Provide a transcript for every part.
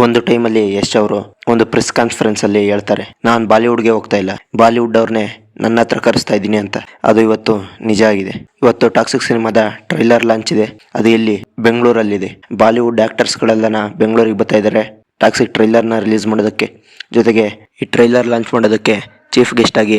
ಒಂದು ಟೈಮಲ್ಲಿ ಯಶ್ ಅವರು ಒಂದು ಪ್ರೆಸ್ ಕಾನ್ಫರೆನ್ಸ್ ಅಲ್ಲಿ ಹೇಳ್ತಾರೆ, ನಾನು ಬಾಲಿವುಡ್ಗೆ ಹೋಗ್ತಾ ಇಲ್ಲ, ಬಾಲಿವುಡ್ ಅವ್ರನ್ನೇ ನನ್ನ ಹತ್ರ ಕರೆಸ್ತಾ ಇದ್ದೀನಿ ಅಂತ. ಅದು ಇವತ್ತು ನಿಜ ಆಗಿದೆ. ಇವತ್ತು ಟಾಕ್ಸಿಕ್ ಸಿನಿಮಾದ ಟ್ರೈಲರ್ ಲಾಂಚ್ ಇದೆ. ಅದು ಎಲ್ಲಿ? ಬೆಂಗಳೂರಲ್ಲಿದೆ. ಬಾಲಿವುಡ್ ಆಕ್ಟರ್ಸ್ ಗಳೆಲ್ಲನ ಬೆಂಗಳೂರಿಗೆ ಬರ್ತಾ ಇದ್ದಾರೆ ಟಾಕ್ಸಿಕ್ ಟ್ರೈಲರ್ನ ರಿಲೀಸ್ ಮಾಡೋದಕ್ಕೆ. ಜೊತೆಗೆ ಈ ಟ್ರೈಲರ್ ಲಾಂಚ್ ಮಾಡೋದಕ್ಕೆ ಚೀಫ್ ಗೆಸ್ಟ್ ಆಗಿ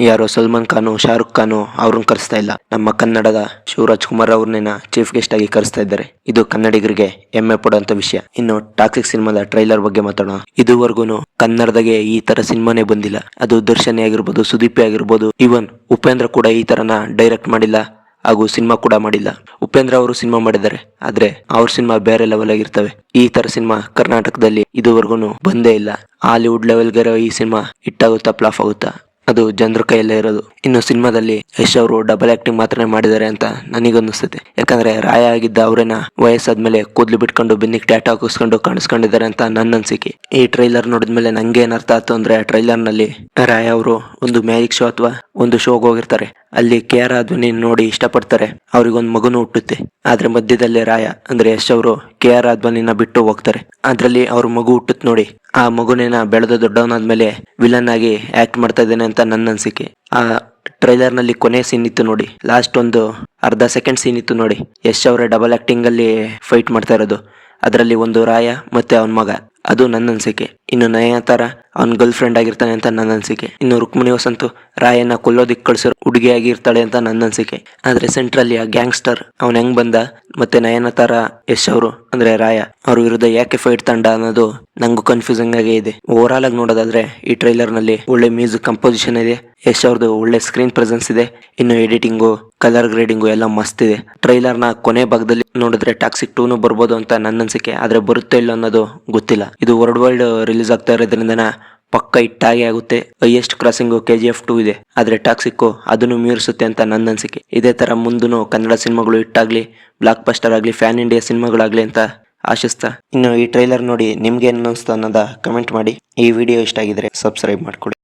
ಯಾರು ಸಲ್ಮಾನ್ ಖಾನು, ಶಾರುಖ್ ಖಾನು ಅವ್ರನ್ನ ಕರೆಸ್ತಾ ಇಲ್ಲ, ನಮ್ಮ ಕನ್ನಡದ ಶಿವರಾಜ್ ಕುಮಾರ್ ಅವ್ರನ್ನ ಚೀಫ್ ಗೆಸ್ಟ್ ಆಗಿ ಕರೆಸ್ತಾ ಇದ್ದಾರೆ. ಇದು ಕನ್ನಡಿಗರಿಗೆ ಹೆಮ್ಮೆ ಪಡುವಂತ ವಿಷಯ. ಇನ್ನು ಟಾಕ್ಸಿಕ್ ಸಿನಿಮಾದ ಟ್ರೈಲರ್ ಬಗ್ಗೆ ಮಾತಾಡೋಣ. ಇದುವರೆಗೂ ಕನ್ನಡದಾಗೆ ಈ ತರ ಸಿನಿಮಾನೇ ಬಂದಿಲ್ಲ. ಅದು ದರ್ಶನ್ ಆಗಿರ್ಬೋದು, ಸುದೀಪ್ ಆಗಿರ್ಬೋದು, ಇವನ್ ಉಪೇಂದ್ರ ಕೂಡ ಈ ತರನ ಡೈರೆಕ್ಟ್ ಮಾಡಿಲ್ಲ ಹಾಗೂ ಸಿನಿಮಾ ಕೂಡ ಮಾಡಿಲ್ಲ. ಉಪೇಂದ್ರ ಅವರು ಸಿನಿಮಾ ಮಾಡಿದ್ದಾರೆ, ಆದ್ರೆ ಅವ್ರ ಸಿನಿಮಾ ಬೇರೆ ಲೆವೆಲ್ ಆಗಿರ್ತವೆ. ಈ ತರ ಸಿನಿಮಾ ಕರ್ನಾಟಕದಲ್ಲಿ ಇದುವರೆಗೂ ಬಂದೇ ಇಲ್ಲ. ಹಾಲಿವುಡ್ ಲೆವೆಲ್ಗೆ ಈ ಸಿನಿಮಾ ಹಿಟ್ ಆಗುತ್ತಾ ಫ್ಲಾಪ್ ಆಗುತ್ತಾ ಅದು ಜನರ ಕೈಯಲ್ಲೇ ಇರೋದು. ಇನ್ನು ಸಿನಿಮಾದಲ್ಲಿ ಯಶ್ ಅವರು ಡಬಲ್ ಆಕ್ಟಿಂಗ್ ಮಾತ್ರ ಮಾಡಿದ್ದಾರೆ ಅಂತ ನನಗನ್ನಿಸುತ್ತೆ. ಯಾಕಂದ್ರೆ ರಾಯ ಆಗಿದ್ದ ಅವರೇನ ವಯಸ್ಸಾದ್ಮೇಲೆ ಕೂದ್ಲು ಬಿಟ್ಕೊಂಡು ಬೆನ್ನಿಗೆ ಟ್ಯಾಟೂ ಹಾಕಿಸ್ಕೊಂಡು ಕಾಣಿಸ್ಕೊಂಡಿದ್ದಾರೆ ಅಂತ ನನ್ನ ಅನ್ಸಿಕೆ. ಈ ಟ್ರೈಲರ್ ನೋಡಿದ್ಮೇಲೆ ನಂಗೆ ಏನ್ ಅರ್ಥ ಆಯ್ತು ಅಂದ್ರೆ, ಟ್ರೈಲರ್ ನಲ್ಲಿ ರಾಯ ಅವರು ಒಂದು ಮ್ಯಾಜಿಕ್ ಶೋ ಅಥವಾ ಒಂದು ಶೋಗೆ ಹೋಗಿರ್ತಾರೆ. ಅಲ್ಲಿ KR ಅದ್ವಿನಿ ನೋಡಿ ಇಷ್ಟಪಡ್ತಾರೆ, ಅವ್ರಿಗೊಂದು ಮಗುನು ಹುಟ್ಟುತ್ತೆ. ಆದ್ರೆ ಮಧ್ಯದಲ್ಲಿ ರಾಯ ಅಂದ್ರೆ ಯಶ್ ಅವರು KR ಅದ್ವಾನಿನ ಬಿಟ್ಟು ಹೋಗ್ತಾರೆ. ಅದ್ರಲ್ಲಿ ಅವ್ರ ಮಗು ಹುಟ್ಟುತ್ತೆ ನೋಡಿ. ಆ ಮಗುನೇನ ಬೆಳೆದ ದೊಡ್ಡವನಾದ್ಮೇಲೆ ವಿಲನ್ ಆಗಿ ಆಕ್ಟ್ ಮಾಡ್ತಾ ಇದ್ದೇನೆ ಅಂತ ನನ್ನ ಅನ್ಸಿಕೆ. ಆ ಟ್ರೈಲರ್ ನಲ್ಲಿ ಕೊನೆ ಸೀನ್ ಇತ್ತು ನೋಡಿ, ಲಾಸ್ಟ್ ಒಂದು ಅರ್ಧ ಸೆಕೆಂಡ್ ಸೀನ್ ಇತ್ತು ನೋಡಿ, ಯಶ್ ಅವರ ಡಬಲ್ ಆಕ್ಟಿಂಗ್ ಅಲ್ಲಿ ಫೈಟ್ ಮಾಡ್ತಾ ಇರೋದು. ಅದರಲ್ಲಿ ಒಂದು ರಾಯ ಮತ್ತೆ ಅವನ ಮಗ, ಅದು ನನ್ನ ಅನ್ಸಿಕೆ. ಇನ್ನು ನಯನತಾರ ಅವ್ನ ಗರ್ಲ್ ಫ್ರೆಂಡ್ ಆಗಿರ್ತಾನೆ ಅಂತ ನನ್ನ ಅನ್ಸಿಕೆ. ಇನ್ನು ರುಕ್ಮಿಣಿ ವಸಂತು ರಾಯನ ಕೊಲ್ಲೋದಿಕ್ ಕಳ್ಸಿರೋ ಹುಡುಗಿ ಆಗಿರ್ತಾಳೆ ಅಂತ ನನ್ನ ಅನ್ಸಿಕೆ. ಆದ್ರೆ ಸೆಂಟ್ರಲ್ಲಿ ಆ ಗ್ಯಾಂಗ್ಸ್ಟರ್ ಅವ್ನ ಹೆಂಗ್ ಬಂದ, ಮತ್ತೆ ನಯನತಾರ ಯಶ್ ಅವರು ಅಂದ್ರೆ ರಾಯ ಅವ್ರ ವಿರುದ್ಧ ಯಾಕೆ ಫೈಟ್ ತಂಡ ಅನ್ನೋದು ನಂಗೂ ಕನ್ಫ್ಯೂಸಿಂಗ್ ಆಗೇ ಇದೆ. ಓವರ್ ಆಲ್ ಆಗಿ ನೋಡೋದಾದ್ರೆ ಈ ಟ್ರೈಲರ್ ನಲ್ಲಿ ಒಳ್ಳೆ ಮ್ಯೂಸಿಕ್ ಕಂಪೋಸಿಷನ್ ಇದೆ, ಯಶ್ ಅವ್ರದ್ದು ಒಳ್ಳೆ ಸ್ಕ್ರೀನ್ ಪ್ರೆಸೆನ್ಸ್ ಇದೆ. ಇನ್ನು ಎಡಿಟಿಂಗು, ಕಲರ್ ಗ್ರೇಡಿಂಗು ಎಲ್ಲ ಮಸ್ತ್ ಇದೆ. ಟ್ರೈಲರ್ ನ ಕೊನೆ ಭಾಗದಲ್ಲಿ ನೋಡಿದ್ರೆ ಟಾಕ್ಸಿಕ್ 2 ಬರ್ಬೋದು ಅಂತ ನನ್ನ ಅನ್ಸಿಕೆ. ಆದ್ರೆ ಬರುತ್ತೆ ಇಲ್ಲ ಅನ್ನೋದು ಗೊತ್ತಿಲ್ಲ. ಇದು ವರ್ಲ್ಡ್ ವೈಡ್ ರಿಲೀಸ್ ಆಗ್ತಾ ಇರೋದ್ರಿಂದ ಪಕ್ಕ ಹಿಟ್ಟಾಗಿ ಆಗುತ್ತೆ. ಹೈಯೆಸ್ಟ್ ಕ್ರಾಸಿಂಗು KGF 2 ಇದೆ, ಆದ್ರೆ ಟಾಕ್ಸಿಕ್ ಅದನ್ನು ಮೀರಿಸುತ್ತೆ ಅಂತ ನನ್ನ ಅನ್ಸಿಕೆ. ಇದೇ ತರ ಮುಂದೂ ಕನ್ನಡ ಸಿನಿಮಾಗಳು ಹಿಟ್ಟಾಗ್ಲಿ, ಬ್ಲಾಕ್ ಬಸ್ಟರ್ ಆಗ್ಲಿ, ಫ್ಯಾನ್ ಇಂಡಿಯಾ ಸಿನಿಮಾಗಳಾಗ್ಲಿ ಅಂತ ಆಶಿಸ್ತಾ, ಇನ್ನು ಈ ಟ್ರೈಲರ್ ನೋಡಿ ನಿಮ್ಗೆ ಏನು ಅನ್ನಿಸ್ತು ಅನ್ನೋದ ಕಮೆಂಟ್ ಮಾಡಿ. ಈ ವಿಡಿಯೋ ಇಷ್ಟ ಆಗಿದ್ರೆ ಸಬ್ಸ್ಕ್ರೈಬ್ ಮಾಡ್ಕೊಳ್ಳಿ.